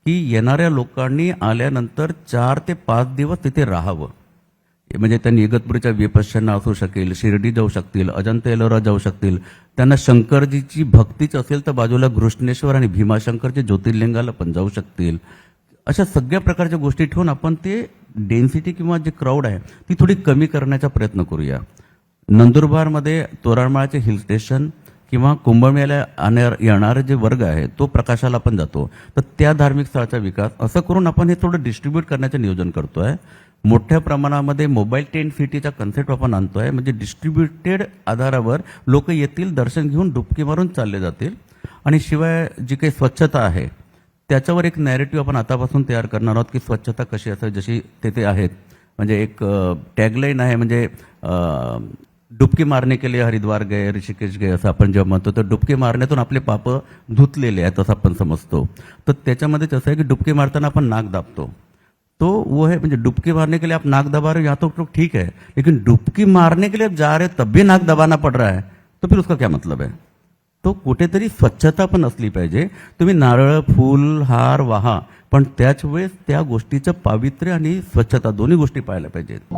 की येणाऱ्या लोकांनी आल्यानंतर 4 ते 5 दिवस तिथे राहावं. म्हणजे त्यांनी इगतपुरीच्या विपश्यना असू शकेल, शिर्डी जाऊ शकतील, अजंता एलोरा जाऊ शकतील. त्यांना शंकरजीची भक्तीच असेल तर बाजूला घृष्णेश्वर आणि भीमाशंकरचे ज्योतिर्लिंगाला पण जाऊ शकतील. अशा सगळ्या प्रकारच्या गोष्टी ठेवून आपण ते डेन्सिटी किंवा जे क्राऊड आहे ती थोडी कमी करण्याचा प्रयत्न करूया. नंदुरबारमध्ये तोरणमाळचे हिल स्टेशन किंवा कुंभमेळ्याला येणारे जे वर्ग आहे तो प्रकाशाला पण जातो. तर त्या धार्मिक स्थळाचा विकास असं करून आपण हे थोडं डिस्ट्रीब्यूट करण्याचं नियोजन करतोय. मोठ्या प्रमाणामध्ये मोबाईल टेंट सिटीचा कन्सेप्ट आपण आणतोय. म्हणजे डिस्ट्रीब्युटेड आधारावर लोक येतील, दर्शन घेऊन डुबकी मारून चालले जातील. आणि शिवाय जी काही स्वच्छता आहे त्याच्यावर एक नॅरेटिव्ह आपण आतापासून तयार करणार आहोत की स्वच्छता कशी असेल जशी तेथे आहेत. म्हणजे एक टॅगलाईन आहे, म्हणजे डुबकी मारने के लिए हरिद्वार गए, ऋषिकेश गए असं आपण जेव्हा म्हणतो, तर डुबकी मारण्यातून आपले पाप धुतलेले आहेत असं आपण समजतो. तर त्याच्यामध्ये कसं आहे की डुबकी मारताना आपण नाक दाबतो, तो वो है, म्हणजे डुबकी मारने के लिए आप नाक दबा रहे हो या तो ठीक है, लेकिन डुबकी मारने के लिए आप जा रहे हो तब भी नाक दबाना पड़ रहा है, तो फिर उसका क्या मतलब है. तो कुठेतरी स्वच्छता पण असली पाहिजे. तुम्ही नारळ, फूल, हार वाहा, पण त्याच वेळेस त्या गोष्टीचं पावित्र्य आणि स्वच्छता दोन्ही गोष्टी पाहायला पाहिजेत.